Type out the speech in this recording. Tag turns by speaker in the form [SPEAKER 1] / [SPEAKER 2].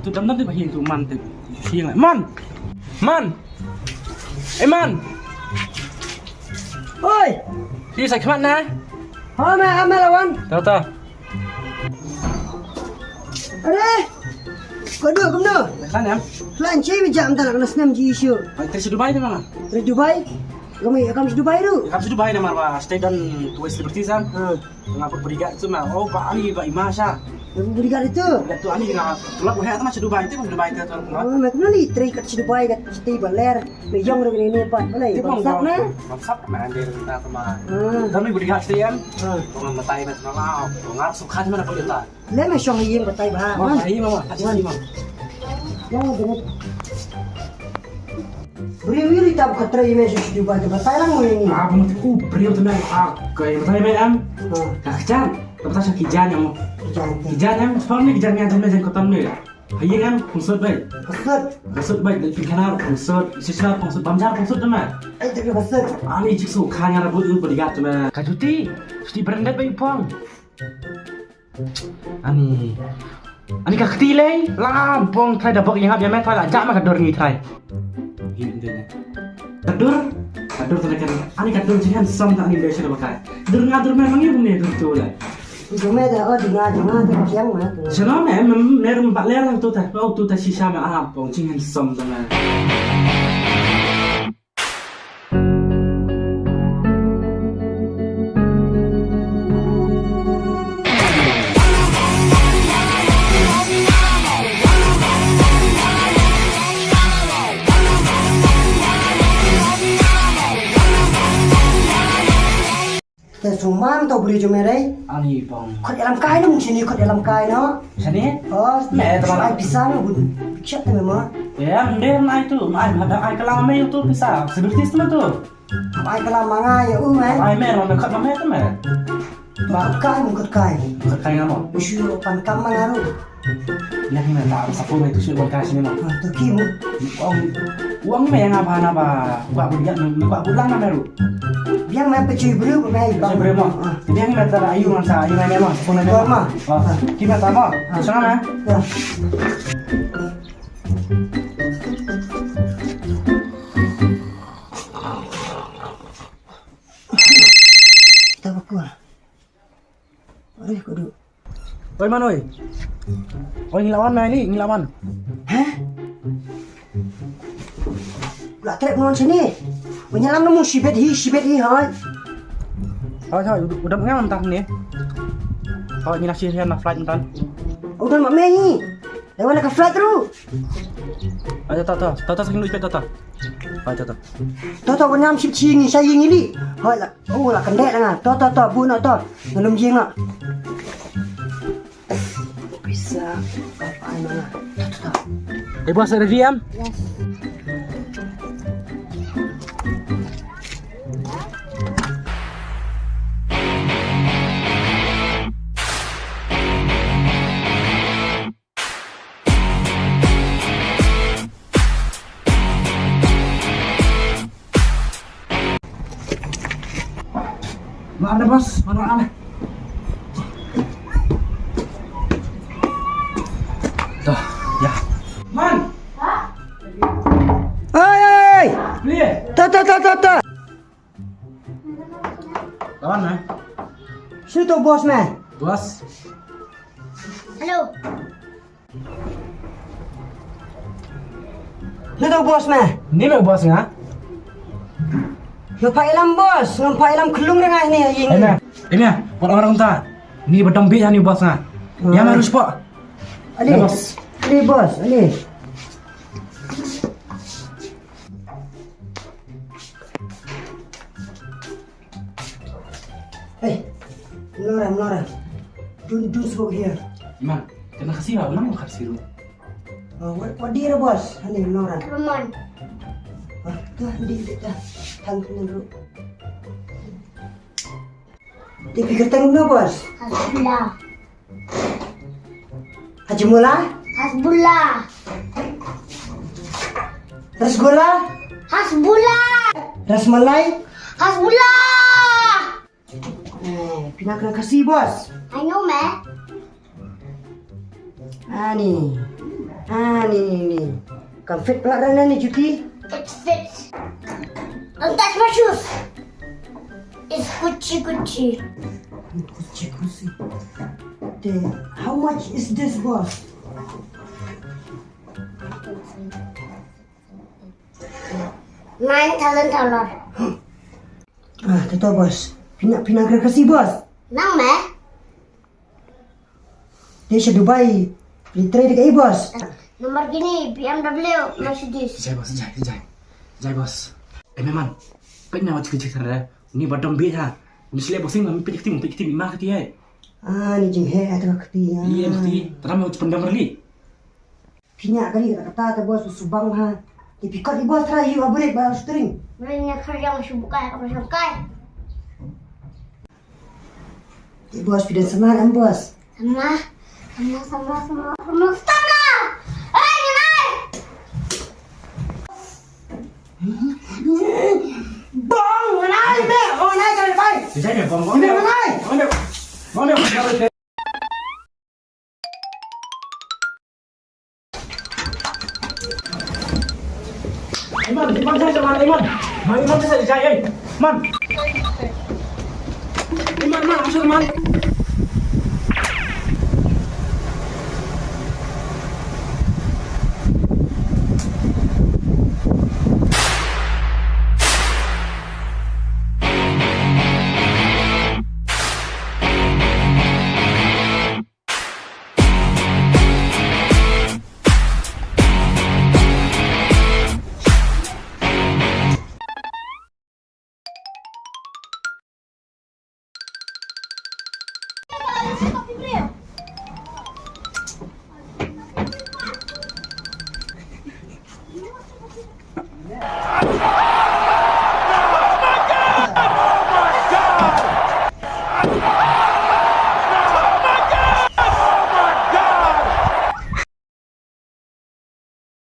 [SPEAKER 1] tu dam tu bahin tu man tu siang man man
[SPEAKER 2] Oi,
[SPEAKER 1] đi sạch bạn nè
[SPEAKER 2] thôi mẹ lawan.
[SPEAKER 1] tao
[SPEAKER 2] Ada. Kau duduk ke mana?
[SPEAKER 1] kan em
[SPEAKER 2] Lan cai bijak tak nak kena senam ji isu.
[SPEAKER 1] dari Dubai tu mana
[SPEAKER 2] Dari Dubai. Kamu di Dubai tu?
[SPEAKER 1] kamu Dubai nama apa stay dan West Liberty san
[SPEAKER 2] Ha.
[SPEAKER 1] ngapa berikat tu mah oh pak Ali pak Imasha
[SPEAKER 2] Kamu beli kat itu.
[SPEAKER 1] kat tu Ali ngapa tulak wahai tu macam Dubai tu Dubai tu tu
[SPEAKER 2] Oh, mak mana ni tri kat Dubai kat Siti Baler. Mejong dah ni pat. Boleh. Bangsat na.
[SPEAKER 1] maksap mana dia kita tu mah
[SPEAKER 2] Ha.
[SPEAKER 1] kami berikat stay kan
[SPEAKER 2] Ha.
[SPEAKER 1] orang matai macam mau ngap suka mana boleh tak
[SPEAKER 2] Le me syong yim kat Tai Bah.
[SPEAKER 1] mau hai mama kasih mama
[SPEAKER 2] Jangan dengar. Beri-beri tak buka try me syong Dubai tu. Thailand mo yang ni.
[SPEAKER 1] ah kamu tu beriau tu mah ah kayak matai mah em
[SPEAKER 2] Ha.
[SPEAKER 1] kacan tapi tak kijan yang
[SPEAKER 2] Jangan.
[SPEAKER 1] kijan em sekarang ni kijan yang tu mah jangan kotam ni hai em konsert baik
[SPEAKER 2] Kasut.
[SPEAKER 1] konsert baik dari pingkanar konsert siswa konsert bamjar konsert tu mah
[SPEAKER 2] Ai tak kasut.
[SPEAKER 1] ani jiksu khanya rabut tu berikat tu mah kajuti suti branded baik pang ani ka khtilai lampong thai dabok yang habia mai thai la jak ma kador ngi thai ini intinya kador tu kan ani kador jihan som tak ni lesha bakai dur ngadur memang ni bune dur tu lah
[SPEAKER 2] Cuma dah oh dengar tu siang mah.
[SPEAKER 1] Senang mer mbak ler tu thai au tu thai sisa ma pong jihan som tu mah
[SPEAKER 2] Sumam tau beli cuma rai.
[SPEAKER 1] ani pong
[SPEAKER 2] Kau dalam kai no mungkin ni kau dalam kai no.
[SPEAKER 1] sini
[SPEAKER 2] Oh,
[SPEAKER 1] Mẹ tao
[SPEAKER 2] ai
[SPEAKER 1] bảo-
[SPEAKER 2] pisang bun. Chat tu memang.
[SPEAKER 1] ya ndem ai tu ai ada ai kalam mai tu bisa seperti tu tu
[SPEAKER 2] Ai kalau manga ya man.
[SPEAKER 1] ai mer ma khat ma mer tu mer
[SPEAKER 2] Kau kai mungkin kai.
[SPEAKER 1] khat kai ngamo
[SPEAKER 2] Isu pan kam mangaru.
[SPEAKER 1] yang ni tak sapu mai tu sih buat kasih ni
[SPEAKER 2] Ha tu kimu.
[SPEAKER 1] uang me yang apa napa buat budiak buat bulan na meru
[SPEAKER 2] Biang mai pecui bru mai
[SPEAKER 1] bang bremo jadi yang me tara ayu man sa ayu mai memang sapu mai memang kita tama sana
[SPEAKER 2] Ya. Kita buka. Aduh, kudu.
[SPEAKER 1] oi man oi oi ngilawan mai ni ngilawan
[SPEAKER 2] Hah? Lah trek mon sini. Menyelam nemu sibet hi hai.
[SPEAKER 1] thôi udah ngam tah ni oh ni nasi rian na flight entan
[SPEAKER 2] Udah mak mehi. Lewat nak flat tu.
[SPEAKER 1] ayo tata saking lu ikut tata ayo tata
[SPEAKER 2] Tahu benyam sip cing saya ngili. Hai lah. Oh lah kendek dengan. Tahu bu nak tahu. Ngelum jing nak. Bisa. Apa mana?
[SPEAKER 1] bos ada diam
[SPEAKER 2] Yes.
[SPEAKER 1] Maaf deh bos, maaf deh. Tuh, ya. Man,
[SPEAKER 2] Hai.
[SPEAKER 1] beli.
[SPEAKER 2] Ta.
[SPEAKER 1] Lawan mah.
[SPEAKER 2] Situ bos man.
[SPEAKER 1] Bos.
[SPEAKER 3] Halo.
[SPEAKER 2] Situ bos man.
[SPEAKER 1] Ini mah bos nggak?
[SPEAKER 2] Nampak ilam bos. Nampak ilam kelung dengan ni yang
[SPEAKER 1] Ini ya, orang-orang tak. Ini berdombi nih bos nggak? Ya harus pak.
[SPEAKER 2] Ali.
[SPEAKER 1] Ya, bos.
[SPEAKER 2] Ali bos. Ali. Hey. Menora. Dun sebab here.
[SPEAKER 1] Gimana? Kena kasih lah, mana mau kasih lu?
[SPEAKER 2] What dia bos? Hani menora.
[SPEAKER 3] Roman.
[SPEAKER 2] Tuh, di dah. Tangkap dulu. Dia pikir tangkap bos.
[SPEAKER 3] Hasbullah.
[SPEAKER 2] Haji Mula,
[SPEAKER 3] Hasbullah.
[SPEAKER 2] Rasgullah,
[SPEAKER 3] Hasbullah.
[SPEAKER 2] Rasmalai.
[SPEAKER 3] Hasbullah.
[SPEAKER 2] Kena kasih bos.
[SPEAKER 3] I know, man.
[SPEAKER 2] Ni. Ah, nih. Kan fit pelarangan nih cuti.
[SPEAKER 3] It fits. Don't touch my shoes. It's Gucci.
[SPEAKER 2] Kusi. How much is this, boss?
[SPEAKER 3] $9,000.
[SPEAKER 2] Ah, tahu bos. Pinang kasih bos.
[SPEAKER 3] Nang meh?
[SPEAKER 2] Dia sa Dubai. Litre dekat bos.
[SPEAKER 3] Nomor gini, BMW, Mercedes.
[SPEAKER 1] Jai bos, jai bos. Man, kanya macam kecil sana. Ni badam bih ha. Ni sila bosing kami pikir lima keti ay.
[SPEAKER 2] Ah, ni jeng he atau keti.
[SPEAKER 1] Iya keti. Teram macam pendam berli.
[SPEAKER 2] Pinyak kali kata bos subang ha. Dipikot di bos try you abulek ba string.
[SPEAKER 3] Belinya kerja masih buka ya, kamu sangkai.
[SPEAKER 2] Di bos pidan semangat bos.
[SPEAKER 3] Sama. Stop now! Hey, Yunai!
[SPEAKER 2] Bong, manai be. Oh, naik ke depan.
[SPEAKER 1] Jai be bong.
[SPEAKER 2] Ini manai.
[SPEAKER 1] Bong dia. Iman saya sama Iman. Iman bisa dijahit. Man. Iman, masuk Man.